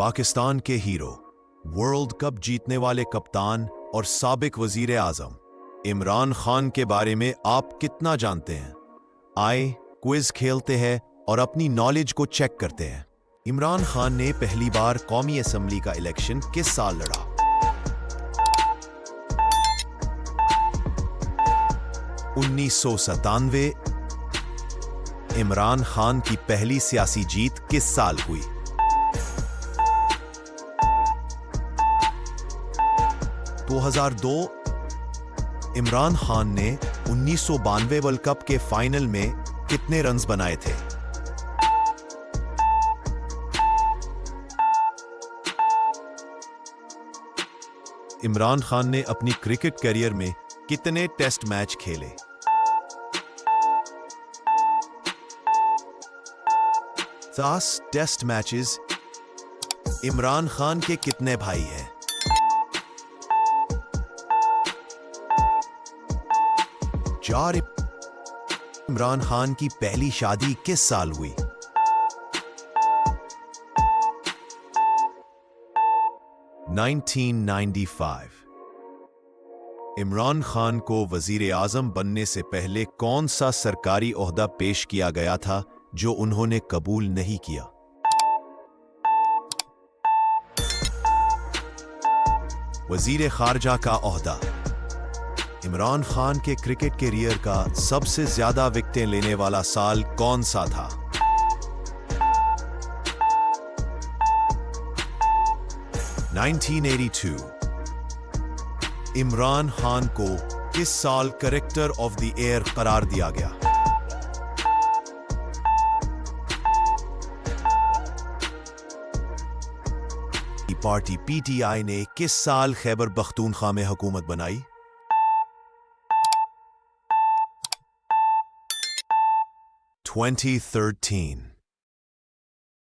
पाकिस्तान के hero, world cup जीतने वाले कप्तान और साबिक वजीर आजम इमरान खान के बारे में आप कितना जानते हैं? आए क्विज खेलते हैं और अपनी नॉलेज को चेक करते हैं। इमरान खान ने पहली बार कौमी असेंबली का इलेक्शन किस साल लड़ा? (1997) इमरान खान की पहली सियासी जीत किस साल हुई? 2002 इमरान खान ने 1992 वर्ल्ड कप के फाइनल में कितने रन्स बनाए थे? इमरान खान ने अपनी क्रिकेट करियर में कितने टेस्ट मैच खेले? 10 टेस्ट मैचेस। इमरान खान के कितने भाई हैं? 4। इमरान खान की पहली शादी किस साल हुई? 1995। इमरान खान को वजीर आजम बनने से पहले कौन सा सरकारी ओहदा पेश किया गया था जो उन्होंने कबूल नहीं किया? वजीर खारजा का ओहदा। इमरान खान के क्रिकेट कैरियर का सबसे ज्यादा विकेटें लेने वाला साल कौन सा था? 1982। इमरान खान को किस साल करेक्टर ऑफ द ईयर करार दिया गया? पार्टी पीटीआई ने किस साल खैबर पख्तूनख्वा में हुकूमत बनाई? 2013।